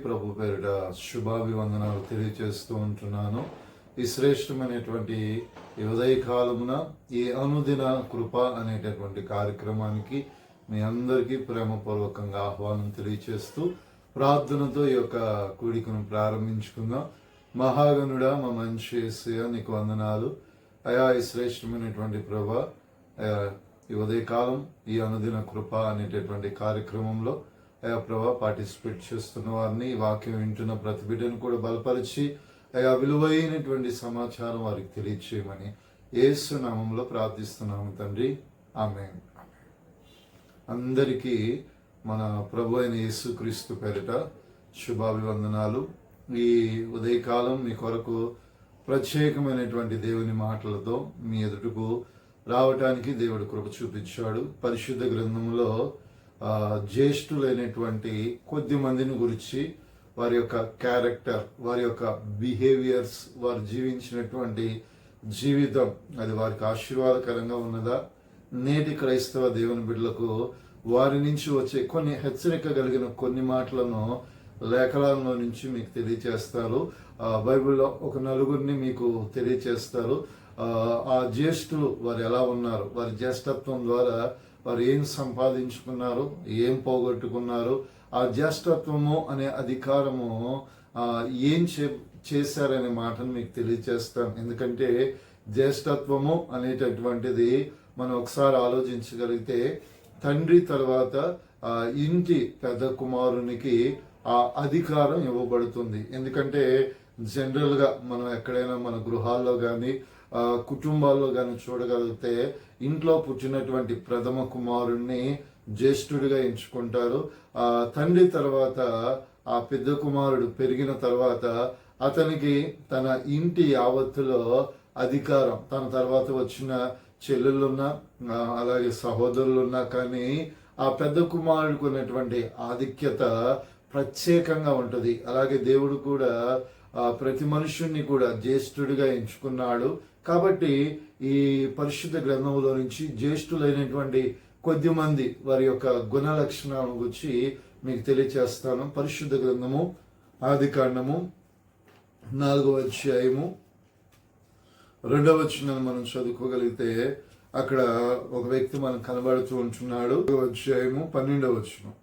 ప్రభు పేరిట శుభాభివందనాలు తెలియజేస్తూ ఉంటున్నాను. ఈ శ్రేష్టమైనటువంటి ఈ ఉదయకాలమున ఈ అనుదిన కృప అనేటటువంటి కార్యక్రమానికి మీ అందరికీ ప్రేమపూర్వకంగా ఆహ్వానం తెలియజేస్తూ ప్రార్థనతో ఈ యొక్క కూడికను ప్రారంభించుకుందాం. మహాగణుడా, మా మంచి యేసయ్య, నీకు వందనాలు అయా. ఈ శ్రేష్టమైనటువంటి ప్రభా, ఈ ఉదయకాలం ఈ అనుదిన కృప అనేటటువంటి కార్యక్రమంలో అయా ప్రభా పార్టిసిపేట్ చేస్తున్న వారిని, వాక్యం వింటున్న ప్రతి బిడ్డను కూడా బలపరిచి అయా విలువైనటువంటి సమాచారం వారికి తెలియచేయమని యేసు నామంలో ప్రార్థిస్తున్నాము తండ్రి, ఆమేన్. అందరికీ మన ప్రభు అయిన యేసుక్రీస్తు పేరిట శుభాభివందనాలు. ఈ ఉదయకాలం మీ కొరకు ప్రత్యేకమైనటువంటి దేవుని మాటలతో మీ ఎదుటకు రావటానికి దేవుడు కృప చూపించాడు. పరిశుద్ధ గ్రంథంలో జ్యేష్ఠులైనటువంటి కొద్ది మందిని గురించి, వారి యొక్క క్యారెక్టర్, వారి యొక్క బిహేవియర్స్, వారు జీవించినటువంటి జీవితం అది వారికి ఆశీర్వాదకరంగా ఉన్నదా? నేటి క్రైస్తవ దేవుని బిడ్డలకు వారి నుంచి వచ్చే కొన్ని హెచ్చరిక కలిగిన కొన్ని మాటలను లేఖనాల్లో నుంచి మీకు తెలియచేస్తారు. బైబిల్లో ఒక నలుగురిని మీకు తెలియచేస్తారు. ఆ జ్యేష్ఠులు వారు ఎలా ఉన్నారు, వారి జ్యేష్ఠత్వం ద్వారా వారు ఏం సంపాదించుకున్నారు, ఏం పోగొట్టుకున్నారు, ఆ జ్యేష్ఠత్వము అనే అధికారము ఏం చేశారనే మాటను మీకు తెలియచేస్తాను. ఎందుకంటే జ్యేష్ఠత్వము అనేటటువంటిది మనం ఒకసారి ఆలోచించగలిగితే, తండ్రి తర్వాత ఇంటి పెద్ద కుమారునికి ఆ అధికారం ఇవ్వబడుతుంది. ఎందుకంటే జనరల్గా మనం ఎక్కడైనా మన గృహాల్లో కానీ కుటుంబాల్లో కానీ చూడగలిగితే, ఇంట్లో పుట్టినటువంటి ప్రథమ కుమారుణ్ణి జ్యేష్ఠుడిగా ఎంచుకుంటారు. తండ్రి తర్వాత ఆ పెద్ద కుమారుడు పెరిగిన తర్వాత అతనికి తన ఇంటి యావత్తులో అధికారం, తన తర్వాత వచ్చిన చెల్లెళ్ళున్నా అలాగే సహోదరులున్నా కానీ ఆ పెద్ద కుమారుడికి ఉన్నటువంటి ఆధిక్యత ప్రత్యేకంగా ఉంటుంది. అలాగే దేవుడు కూడా ప్రతి మనుషుణ్ణి కూడా జ్యేష్ఠుడిగా ఎంచుకున్నాడు. కాబట్టి ఈ పరిశుద్ధ గ్రంథంలో నుంచి జ్యేష్ఠులైనటువంటి కొద్ది మంది వారి యొక్క గుణ లక్షణాల గురించి మీకు తెలియచేస్తాను. పరిశుద్ధ గ్రంథము ఆదికాండము 4వ అధ్యాయము 2వ వచనాన్ని మనం చదువుకోగలిగితే, అక్కడ ఒక వ్యక్తి మనకు కనబడుతూ ఉంటున్నాడు. 4వ అధ్యాయము 12వ వచనం.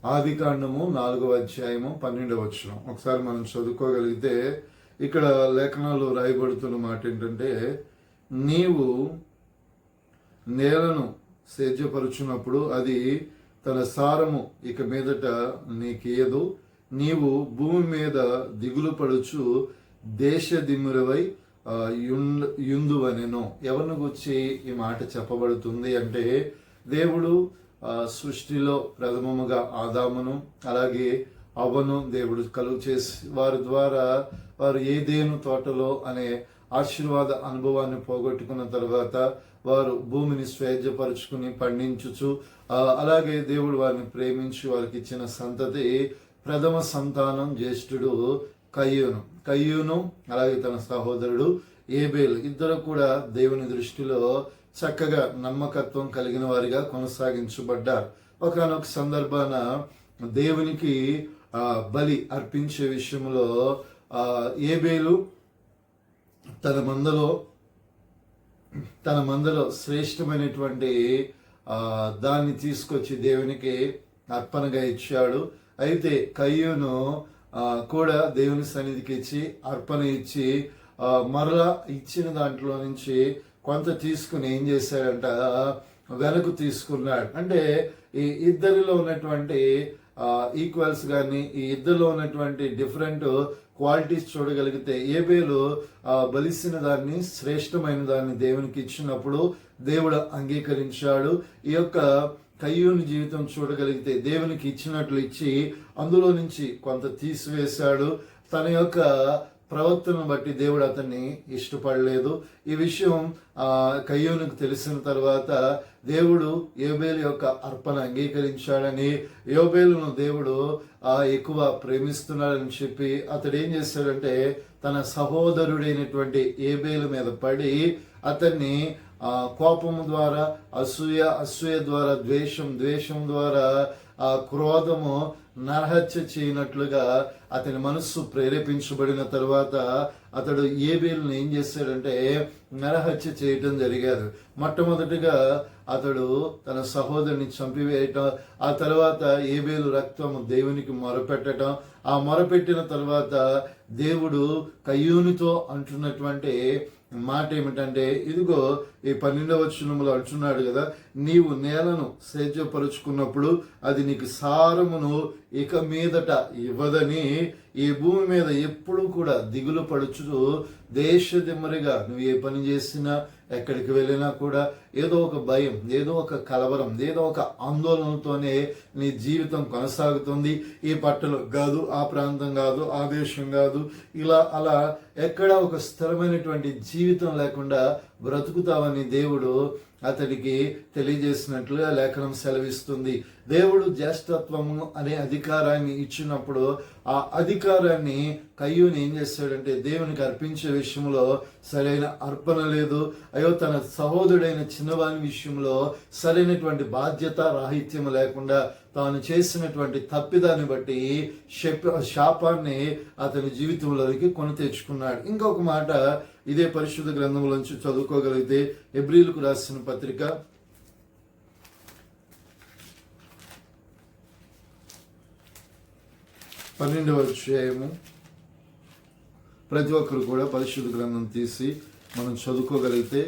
ఆదికాండము 4వ అధ్యాయము 12వ వచనం ఒకసారి మనం చదువుకోగలిగితే, ఇక్కడ లేఖనాలు రాయబడుతున్న మాట ఏంటంటే, నీవు నేలను సేద్యపరుచున్నప్పుడు అది తన సారము ఇక మీదట నీకేయదు, నీవు భూమి మీద దిగులు పడుచు దేశ దిమ్మురవై యుందువనెను. ఎవరిని గురించి ఈ మాట చెప్పబడుతుంది అంటే, దేవుడు సృష్టిలో ప్రథమముగా ఆదామును అలాగే అవ్వను దేవుడు కలుగు చేసి వారి ద్వారా వారు ఏదేను తోటలో అనే ఆశీర్వాద అనుభవాన్ని పోగొట్టుకున్న తర్వాత వారు భూమిని స్వేచ్ఛపరుచుకుని పండించుచు, అలాగే దేవుడు వారిని ప్రేమించి వారికి ఇచ్చిన సంతతి ప్రథమ సంతానం జ్యేష్ఠుడు కయ్యూను అలాగే తన సహోదరుడు ఏబేలు. ఇద్దరు కూడా దేవుని దృష్టిలో చక్కగా నమ్మకత్వం కలిగిన వారిగా కొనసాగించబడ్డారు. ఒకనొక సందర్భాన దేవునికి బలి అర్పించే విషయంలో ఏబేలు తన మందలో శ్రేష్టమైనటువంటి దాన్ని తీసుకొచ్చి దేవునికి అర్పణగా ఇచ్చాడు. అయితే కయ్యూను కూడా దేవుని సన్నిధికి ఇచ్చి అర్పణ ఇచ్చి మరలా ఇచ్చిన దాంట్లో నుంచి కొంత తీసుకుని ఏం చేశాడంట, వెనక్కు తీసుకున్నాడు. అంటే ఈ ఇద్దరిలో ఉన్నటువంటి ఈక్వల్స్ కానీ ఈ ఇద్దరిలో ఉన్నటువంటి డిఫరెంట్ క్వాలిటీస్ చూడగలిగితే, ఏబేలు బలిసిన దాన్ని, శ్రేష్టమైన దాన్ని దేవునికి ఇచ్చినప్పుడు దేవుడు అంగీకరించాడు. ఈ యొక్క కయ్యూని జీవితం చూడగలిగితే దేవునికి ఇచ్చినట్లు ఇచ్చి అందులో నుంచి కొంత తీసివేశాడు. తన యొక్క ప్రవర్తనను బట్టి దేవుడు అతన్ని ఇష్టపడలేదు. ఈ విషయం కయ్యూనుకు తెలిసిన తర్వాత దేవుడు యోబేలు యొక్క అర్పణ అంగీకరించాడని, యోబేలును దేవుడు ఎక్కువ ప్రేమిస్తున్నాడని చెప్పి అతడు ఏం చేశాడంటే తన సహోదరుడైనటువంటి ఏబేలు మీద పడి అతన్ని కోపము ద్వారా, అసూయ ద్వారా ద్వేషం ద్వారా ఆ క్రోధము నరహత్య చేయనట్లుగా అతని మనస్సు ప్రేరేపించబడిన తర్వాత అతడు ఏబేలును ఏం చేశాడంటే నరహత్య చేయటం జరిగారు. మొట్టమొదటిగా అతడు తన సహోదరుని చంపివేయటం, ఆ తర్వాత ఏబేలు రక్తము దేవునికి మొరపెట్టడం, ఆ మొరపెట్టిన తర్వాత దేవుడు కయ్యూనితో అంటున్నటువంటి మాట ఏమిటంటే, ఇదిగో ఈ 12వ వచనంలో అంటున్నాడు కదా, నీవు నేలను సేద్యపరుచుకున్నప్పుడు అది నీకు సారమును ఇక మీదట ఇవ్వదని ఈ భూమి మీద ఎప్పుడు కూడా దిగులు పడుచు దేశదిమ్మరిగా నువ్వు ఏ పని చేసినా ఎక్కడికి వెళ్ళినా కూడా ఏదో ఒక భయం, ఏదో ఒక కలవరం, ఏదో ఒక ఆందోళనతోనే నీ జీవితం కొనసాగుతుంది. ఈ పట్టణం కాదు, ఆ ప్రాంతం కాదు, ఆ దేశం కాదు, ఇలా అలా ఎక్కడ ఒక స్థిరమైనటువంటి జీవితం లేకుండా బ్రతుకుతావని దేవుడు అతడికి తెలియజేసినట్లుగా లేఖనం సెలవిస్తుంది. దేవుడు జ్యేష్ఠత్వము అనే అధికారాన్ని ఇచ్చినప్పుడు ఆ అధికారాన్ని కయ్యూని ఏం చేశాడంటే దేవునికి అర్పించే విషయంలో సరైన అర్పణ లేదు. అయ్యో, తన సహోదరుడైన చిన్నవాని విషయంలో సరైనటువంటి బాధ్యత రాహిత్యం లేకుండా తాను చేసినటువంటి తప్పిదాన్ని బట్టి శాపాన్ని అతని జీవితంలోకి కొని తెచ్చుకున్నాడు. ఇంకొక మాట ఇదే పరిశుద్ధ గ్రంథంలోంచి చదువుకోగలిగితే హెబ్రీయులకు రాసిన పత్రిక 12వ అధ్యాయము. ప్రతి ఒక్కరు కూడా పరిశుద్ధ గ్రంథం తీసి మనం చదువుకోగలిగితే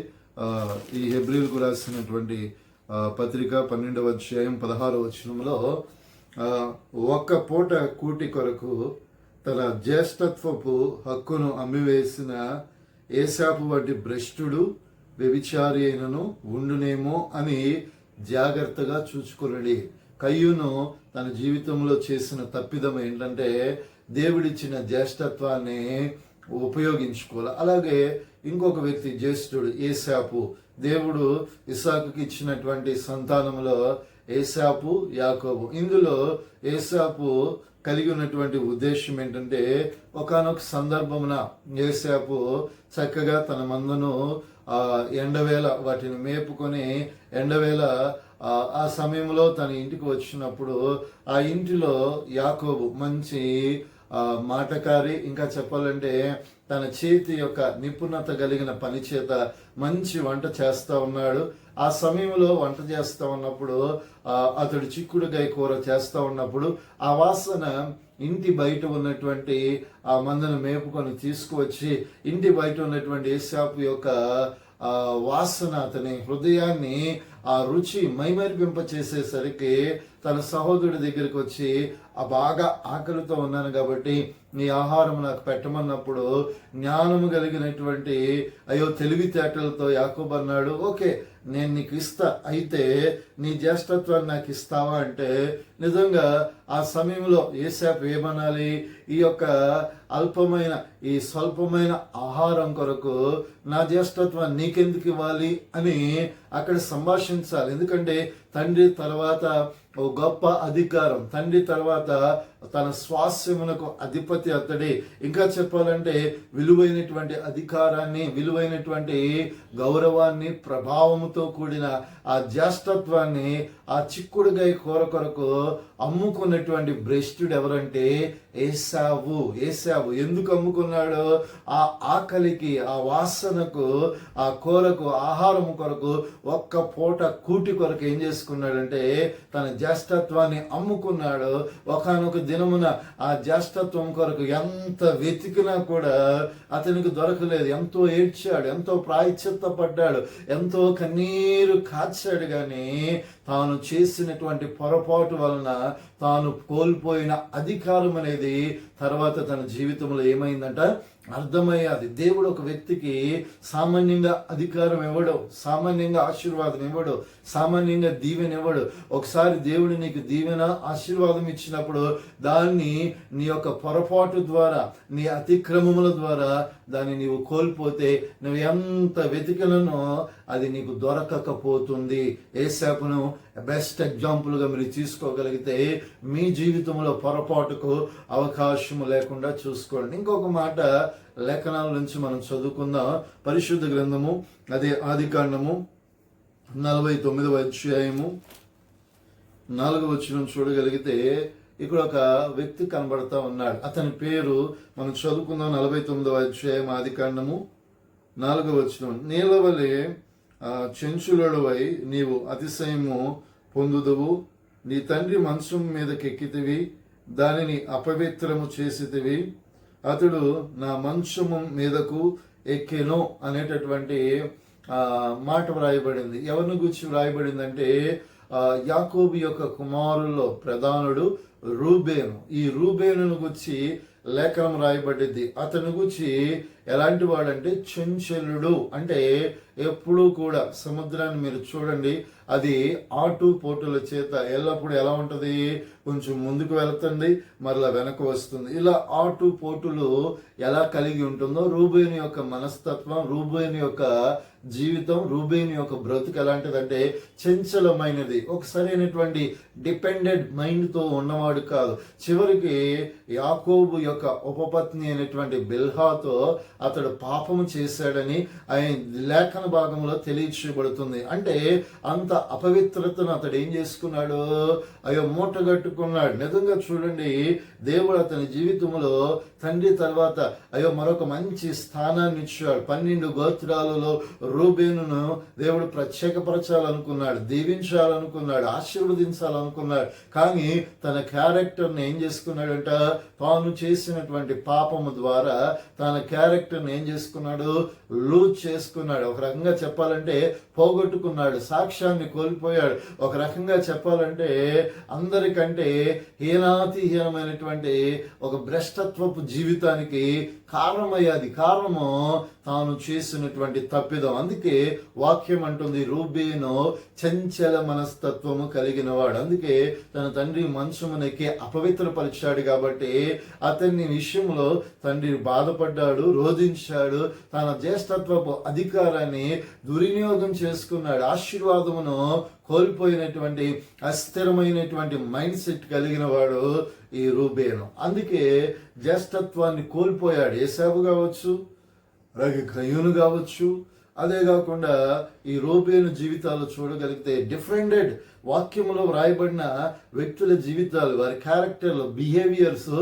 ఈ హెబ్రీయులకు రాసినటువంటి పత్రిక 12వ అధ్యాయం 16వ వచనంలో ఒక్క పూట కూటి కొరకు తన జ్యేష్ఠత్వపు హక్కును అమ్మివేసిన ఏసాపు వంటి భ్రష్టుడు వ్యభిచారి అయినను ఉండునేమో అని జాగ్రత్తగా చూసుకొనుడి. కయ్యూను తన జీవితంలో చేసిన తప్పిదం ఏంటంటే దేవుడిచ్చిన జ్యేష్ఠత్వాన్ని ఉపయోగించుకోవాలి. అలాగే ఇంకొక వ్యక్తి జ్యేష్ఠుడు ఏసాపు. దేవుడు ఇస్సాకుకి ఇచ్చినటువంటి సంతానంలో ఏసాపు, యాకోబు. ఇందులో ఏసాపు కలిగి ఉన్నటువంటి ఉద్దేశం ఏంటంటే ఒకానొక సందర్భమున ఏసాపు చక్కగా తన మందను ఎండవేళ వాటిని మేపుకొని ఎండవేళ ఆ సమయంలో తన ఇంటికి వచ్చినప్పుడు ఆ ఇంటిలో యాకోబు మంచి మాటకారి, ఇంకా చెప్పాలంటే తన చేతి యొక్క నిపుణత కలిగిన పని చేత మంచి వంట చేస్తూ ఉన్నాడు. ఆ సమయంలో వంట చేస్తూ ఉన్నప్పుడు అతడు చిక్కుడుగాయ కూర చేస్తూ ఉన్నప్పుడు ఆ వాసన ఇంటి బయట ఉన్నటువంటి ఆ మందను మేపుకొని తీసుకువచ్చి ఇంటి బయట ఉన్నటువంటి ఏసాపు యొక్క వాసన అతని హృదయాన్ని ఆ రుచి మైమరిపింప చేసేసరికి తన సహోదరుడి దగ్గరికి వచ్చి బాగా ఆకలితో ఉన్నాను కాబట్టి నీ ఆహారం నాకు పెట్టమన్నప్పుడు జ్ఞానము కలిగినటువంటి తెలివితేటలతో యాకోబు అన్నాడు, ఓకే నేను నీకు ఇస్తా, అయితే నీ జ్యేష్ఠత్వాన్ని నాకు ఇస్తావా అంటే నిజంగా ఆ సమయంలో ఏసాపు ఏమనాలి, ఈ యొక్క అల్పమైన ఈ స్వల్పమైన ఆహారం కొరకు నా జ్యేష్ఠత్వాన్ని నీకెందుకు ఇవ్వాలి అని అక్కడ సంభాషించాలి. ఎందుకంటే తండ్రి తర్వాత ఓ గొప్ప అధికారం, తండ్రి తర్వాత తన స్వాస్యమునకు అధిపతి అతడే. ఇంకా చెప్పాలంటే విలువైనటువంటి అధికారాన్ని, విలువైనటువంటి గౌరవాన్ని, ప్రభావముతో కూడిన ఆ జ్యేష్ఠత్వాన్ని ఆ చిక్కుడుగాయ కూర కొరకు అమ్ముకున్నటువంటి భ్రష్టుడు ఎవరంటే ఏసావు. ఏసావు ఎందుకు అమ్ముకున్నాడు? ఆ ఆకలికి, ఆ వాసనకు, ఆ కూరకు, ఆహారం కొరకు, ఒక్క పూట కూటి కొరకు ఏం చేసుకున్నాడంటే తన జ్యేష్ఠత్వాన్ని అమ్ముకున్నాడు. ఒకానొక దినమున ఆ జ్యేష్ఠత్వం కొరకు ఎంత వెతికినా కూడా అతనికి దొరకలేదు. ఎంతో ఏడ్చాడు, ఎంతో ప్రాయశ్చిత్త పడ్డాడు, ఎంతో కన్నీరు కార్చాడు. కానీ తాను చేసినటువంటి పొరపాటు వలన తాను కోల్పోయిన అధికారం అనేది తర్వాత తన జీవితంలో ఏమైందంట అర్థమయ్యాది. దేవుడు ఒక వ్యక్తికి సామాన్యంగా అధికారం ఇవ్వడు, సామాన్యంగా ఆశీర్వాదం ఇవ్వడు, సామాన్యంగా దీవెన ఇవ్వడు. ఒకసారి దేవుడు నీకు దీవెన ఆశీర్వాదం ఇచ్చినప్పుడు దాన్ని నీ యొక్క పొరపాటు ద్వారా, నీ అతిక్రమముల ద్వారా దాన్ని నీవు కోల్పోతే నువ్వు ఎంత వెతికినో అది నీకు దొరకకపోతుంది. ఏసాపును బెస్ట్ ఎగ్జాంపుల్గా మీరు తీసుకోగలిగితే మీ జీవితంలో పొరపాటుకు అవకాశం లేకుండా చూసుకోండి. ఇంకొక మాట లేఖనాల నుంచి మనం చదువుకుందాం. పరిశుద్ధ గ్రంథము అదే ఆదికాండము 49వ అధ్యాయము 4వ వచనం చూడగలిగితే ఇక్కడ ఒక వ్యక్తి కనబడతా ఉన్నాడు. అతని పేరు మనం చదువుకుందాం. 49వ అధ్యాయం ఆదికాండము 4వ వచనం. నీలవలే చెంచులడువై నీవు అతిశయము పొందుదువు, నీ తండ్రి మంచం మీదకెక్కితివి, దానిని అపవిత్రము చేసితివి, అతడు నా మంచము మీదకు ఎక్కెను అనేటటువంటి మాట వ్రాయబడింది. ఎవరిని గురించి వ్రాయబడిందంటే యాకోబు యొక్క కుమారుల్లో ప్రధానుడు రూబేను. ఈ రూబేనును గురించి లేఖనం రాయబడింది. అతని గురించి ఎలాంటి వాడంటే చెంచలుడు, అంటే ఎప్పుడూ కూడా సముద్రాన్ని మీరు చూడండి, అది ఆటు పోటుల చేత ఎల్లప్పుడూ ఎలా ఉంటుంది, కొంచెం ముందుకు వెళుతుంది, మరలా వెనక వస్తుంది. ఇలా ఆటు పోటులు ఎలా కలిగి ఉంటుందో రూబేను యొక్క మనస్తత్వం, రూబేను యొక్క జీవితం, రూబేను యొక్క బ్రతుకు ఎలాంటిదంటే చంచలమైనది. ఒక సరైనటువంటి డిపెండెంట్ మైండ్తో ఉన్నవాడు కాదు. చివరికి యాకోబు యొక్క ఉపపత్ని అయినటువంటి బిల్హాతో అతడు పాపము చేశాడని ఆయన లేఖన భాగంలో తెలియచేయబడుతుంది. అంటే అంత అపవిత్రతను అతడు ఏం చేసుకున్నాడు, అయ్యో మూటగట్టుకున్నాడు. నిజంగా చూడండి, దేవుడు అతని జీవితంలో తండ్రి తర్వాత అయ్యో మరొక మంచి స్థానాన్ని ఇచ్చాడు. 12 గోత్రాలలో రూబేనును దేవుడు ప్రత్యేకపరచాలనుకున్నాడు, దీవించాలనుకున్నాడు, ఆశీర్వదించాలనుకున్నాడు. కానీ తన క్యారెక్టర్ని ఏం చేసుకున్నాడంట, తాను చేసినటువంటి పాపము ద్వారా తన క్యారెక్టర్ని ఏం చేసుకున్నాడు, లూజ్ చేసుకున్నాడు. ఒక రకంగా చెప్పాలంటే పోగొట్టుకున్నాడు, సాక్ష్యాన్ని కోల్పోయాడు. ఒక రకంగా చెప్పాలంటే అందరికంటే హీనాతిహీనమైనటువంటి ఒక భ్రష్టత్వపు జీవితానికి కారణమయ్యాది. కారణము తాను చేసినటువంటి తప్పిదం. అందుకే వాక్యం అంటుంది రూబేను చంచల మనస్తత్వము కలిగిన వాడు. అందుకే తన తండ్రి మంచమునకి అపవిత్రపరిచాడు. కాబట్టి అతని విషయంలో తండ్రి బాధపడ్డాడు, రోధించాడు, తన జ్యేష్ఠత్వపు అధికారాన్ని దుర్వినియోగం చేసుకున్నాడు. ఆశీర్వాదమును కోల్పోయినటువంటి అస్థిరమైనటువంటి మైండ్ సెట్ కలిగిన వాడు ఈ రూబేను. అందుకే జ్యేష్ఠత్వాన్ని కోల్పోయాడు. ఏసావు కావచ్చు, అలాగే కయ్యూను కావచ్చు. అదే కాకుండా ఈ రూబేను జీవితాలు చూడగలిగితే డిఫరెంటెడ్ వాక్యంలో వ్రాయబడిన వ్యక్తుల జీవితాలు, వారి క్యారెక్టర్లు, బిహేవియర్స్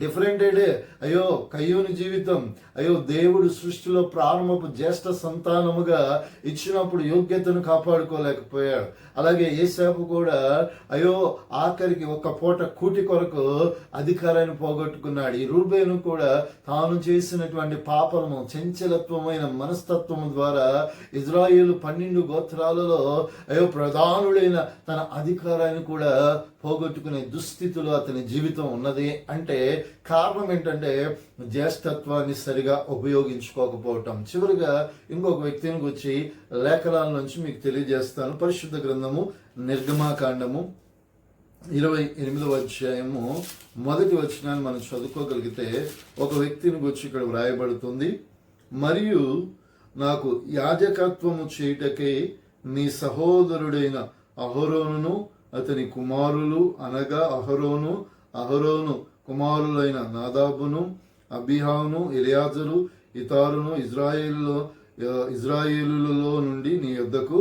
డిఫరెంటెడే. అయ్యో కయ్యూని జీవితం, అయ్యో దేవుడు సృష్టిలో ప్రారంభపు జ్యేష్ఠ సంతానముగా ఇచ్చినప్పుడు యోగ్యతను కాపాడుకోలేకపోయాడు. అలాగే ఏసాపు కూడా అయ్యో ఆఖరికి ఒక పూట కూటి కొరకు అధికారాన్ని పోగొట్టుకున్నాడు. ఈ రూబేను కూడా తాను చేసినటువంటి పాపము, చంచలత్వమైన మనస్తత్వము ద్వారా ఇజ్రాయేలు 12 గోత్రాలలో అయ్యో ప్రధానుడైన తన అధికారాన్ని కూడా పోగొట్టుకునే దుస్థితిలో అతని జీవితం ఉన్నది. అంటే కారణం ఏంటంటే జ్యేష్ఠత్వాన్ని సరిగా ఉపయోగించుకోకపోవటం. చివరిగా ఇంకొక వ్యక్తిని గురించి లేఖనాల నుంచి మీకు తెలియజేస్తాను. పరిశుద్ధ గ్రంథము నిర్గమాకాండము 28వ అధ్యాయము 1వ వచనాన్ని మనం చదువుకోగలిగితే ఒక వ్యక్తిని గురించి ఇక్కడ వ్రాయబడుతుంది. మరియు నాకు యాజకత్వము చేయుటకే నీ సహోదరుడైన అహరోనును అతని కుమారులు, అనగా అహరోను కుమారులైన నాదాబును, అబీహాను, ఎలియాజరు, ఇతారును ఇజ్రాయేలులో నుండి నీ యొద్దకు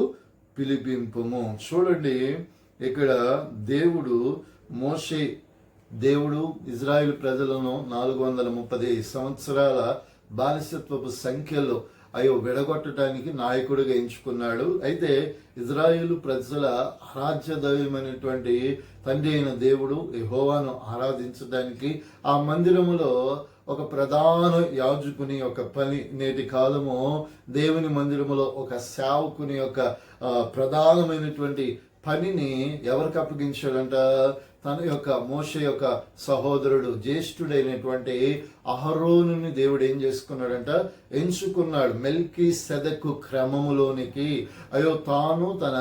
పిలిపింపుము. చూడండి, ఇక్కడ దేవుడు ఇజ్రాయేల్ ప్రజలను 430 సంవత్సరాల బానిసత్వపు సంఖ్యలో విడగొట్టడానికి నాయకుడిగా ఎంచుకున్నాడు. అయితే ఇజ్రాయేలు ప్రజల ఆరాధ్య దైవమైనటువంటి తండ్రి అయిన దేవుడు యెహోవాను ఆరాధించడానికి ఆ మందిరములో ఒక ప్రధాన యాజకుని యొక్క పని. నేటి కాలము దేవుని మందిరములో ఒక సేవకుని యొక్క ప్రధానమైనటువంటి పనిని ఎవరికి అప్పగించాడంట, తన యొక్క మోషే యొక్క సహోదరుడు జ్యేష్ఠుడైనటువంటి అహరోనుని దేవుడు ఏం చేసుకున్నాడంట, ఎంచుకున్నాడు. మెల్కీసెదెకు క్రమములోనికి తాను తన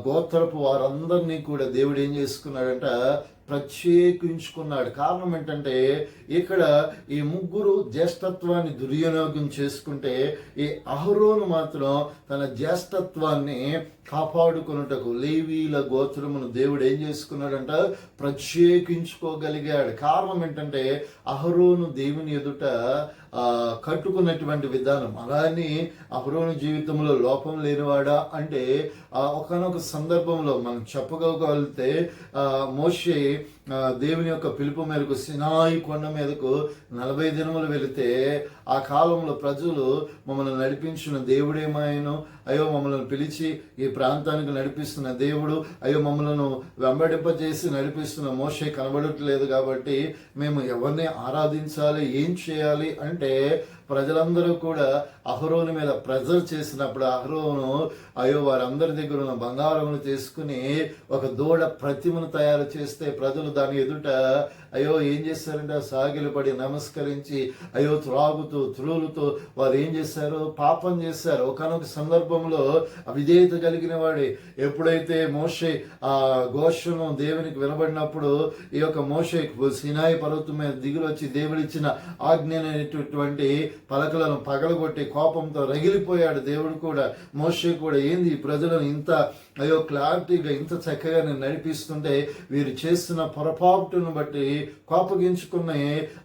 గోత్రపు వారందరినీ కూడా దేవుడు ఏం చేసుకున్నాడంట, ప్రత్యేకించుకున్నాడు. కారణం ఏంటంటే ఇక్కడ ఈ ముగ్గురు జ్యేష్ఠత్వాన్ని దుర్వినియోగం చేసుకుంటే ఈ అహరోను మాత్రం తన జ్యేష్ఠత్వాన్ని కాపాడుకున్నటకు లేవీల గోత్రమును దేవుడు ఏం చేసుకున్నాడంట, ప్రత్యేకించుకోగలిగాడు. కారణం ఏంటంటే అహరోను దేవుని ఎదుట కట్టుకున్నటువంటి విధానం. అలానే అహరోను జీవితంలో లోపం లేనివాడా అంటే ఒకానొక సందర్భంలో మనం చెప్పగలిగితే మోషే దేవుని యొక్క పిలుపు మేరకు సినాయి కొండ మీదకు 40 దినములు వెళితే ఆ కాలంలో ప్రజలు మమ్మల్ని నడిపించిన దేవుడేమాయను, అయ్యో మమ్మల్ని పిలిచి ఈ ప్రాంతానికి నడిపిస్తున్న దేవుడు, అయ్యో మమ్మల్ని వెంబడింపజేసి నడిపిస్తున్న మోషే కనబడట్లేదు కాబట్టి మేము ఎవరిని ఆరాధించాలి, ఏం చేయాలి అంటే ప్రజలందరూ కూడా అహరోను మీద ప్రెజర్ చేసినప్పుడు అహరోను అయ్యో వారందరి దగ్గర ఉన్న బంగారమును తీసుకుని ఒక దూడ ప్రతిమను తయారు చేస్తే ప్రజలు దాని ఎదుట అయ్యో ఏం చేశారంటే సాగిలపడి నమస్కరించి అయ్యో త్రాగుతూ త్రూలుతూ వారు ఏం చేశారు, పాపం చేశారు. ఒకనొక సందర్భంలో అవిధేయత కలిగిన వాడే ఎప్పుడైతే మోషే ఆ ఘోషను దేవునికి వినబడినప్పుడు ఈ యొక్క మోషే సినాయి పర్వతం మీద దిగులు వచ్చి దేవుడిచ్చిన ఆజ్ఞనేటువంటి పలకలను పగలగొట్టి కోపంతో రగిలిపోయాడు. దేవుడు కూడా మోషే కూడా ఏంది ఈ ప్రజలను ఇంత అయ్యో క్లారిటీగా ఇంత చక్కగా నేను నడిపిస్తుంటే వీరు చేస్తున్న పొరపాటును బట్టి కోపగించుకున్న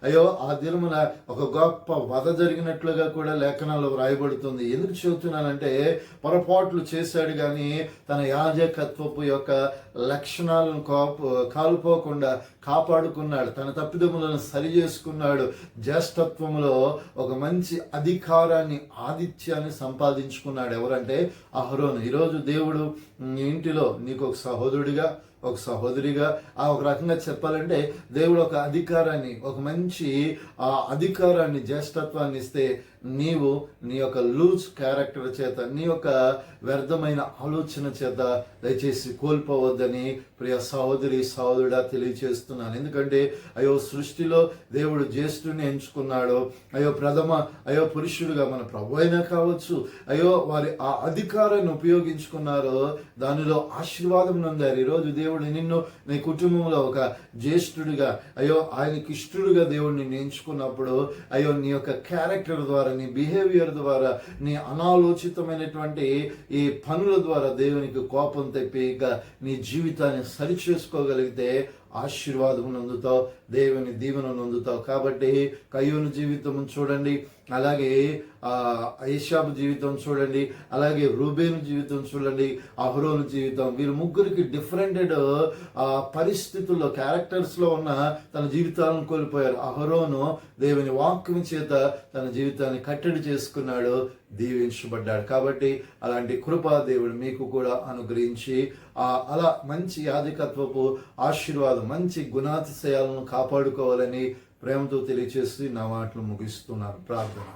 అయ్యో ఆ దినమున ఒక గొప్ప వధ జరిగినట్లుగా కూడా లేఖనాల్లో వ్రాయబడుతుంది. ఎందుకు చెబుతున్నానంటే పొరపాట్లు చేశాడు కానీ తన యాజకత్వపు యొక్క లక్షణాలను కాలుపోకుండా కాపాడుకున్నాడు, తన తప్పిదములను సరి చేసుకున్నాడు. జ్యేష్ఠత్వంలో ఒక మంచి అధికారాన్ని ఆధిత్యాన్ని సంపాదించుకున్నాడు. ఎవరంటే అహరోను. ఈరోజు దేవుడు ఇంటిలో నీకు ఒక సహోదరుడిగా ఒక సహోదరిగా ఒక రకంగా చెప్పాలంటే దేవుడు ఒక అధికారాన్ని, ఒక మంచి అధికారాన్ని, జ్యేష్ఠత్వాన్ని ఇస్తే నీవు నీ యొక్క లూజ్ క్యారెక్టర్ చేత, నీ యొక్క వ్యర్థమైన ఆలోచన చేత దయచేసి కోల్పోవద్దని ప్రియ సహోదరి సహోదరుడా తెలియచేస్తున్నాను. ఎందుకంటే అయ్యో సృష్టిలో దేవుడు జ్యేష్ఠుని ఎంచుకున్నాడు. అయ్యో పురుషుడుగా మన ప్రభు అయినా కావచ్చు, అయ్యో వారి ఆ అధికారాన్ని ఉపయోగించుకున్నారో దానిలో ఆశీర్వాదం పొందారు. ఈరోజు దేవుడు నిన్ను నీ కుటుంబంలో ఒక జ్యేష్ఠుడిగా, అయ్యో ఆయనకి ఇష్టడుగా దేవుడు నిన్ను ఎంచుకున్నప్పుడు అయ్యో నీ యొక్క క్యారెక్టర్ ద్వారా, నీ బిహేవియర్ ద్వారా, నీ అనాలోచితమైనటువంటి ఈ పనుల ద్వారా దేవునికి కోపం తెప్పి ఇక నీ జీవితాన్ని సరిచేసుకోగలిగితే ఆశీర్వాదం నందుతావు, దేవుని దీవెన నందుతావు. కాబట్టి కయ్యూను జీవితం చూడండి, అలాగే ఏషాబు జీవితం చూడండి, అలాగే రూబేను జీవితం చూడండి, అహరోను జీవితం, వీరు ముగ్గురికి డిఫరెంటెడ్ పరిస్థితుల్లో క్యారెక్టర్స్లో ఉన్న తన జీవితాలను కోల్పోయారు. అహరోను దేవుని వాక్యం చేత తన జీవితాన్ని కట్టడి చేసుకున్నాడు, దీవించబడ్డాడు. కాబట్టి అలాంటి కృపా దేవుడు మీకు కూడా అనుగ్రహించి అలా మంచి యాజకత్వపు ఆశీర్వాదం, మంచి గుణాతిశయాలను కాపాడుకోవాలని ప్రేమతో తెలియచేసి నా మాటలు ముగిస్తున్నాను. ప్రార్థన.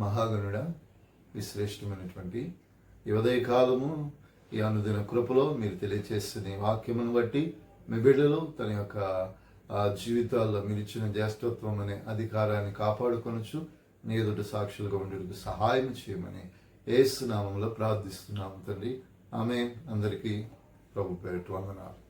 మహాగణుడ, విశ్రేష్టమైనటువంటి ఈ ఉదయకాలము ఈ అనుదిన కృపలో మీరు తెలియచేస్తున్న వాక్యమును బట్టి మీ బిడ్డలు తన యొక్క జీవితాల్లో మీరు ఇచ్చిన జ్యేష్ఠత్వం అనే అధికారాన్ని కాపాడుకొనొచ్చు నీ ఎదుట సాక్షులుగా ఉండేందుకు సహాయం చేయమని యేసు నామములో ప్రార్థిస్తున్నాము తండ్రి. ఆమేన్. అందరికీ ప్రభు పేరిట వందనాలు.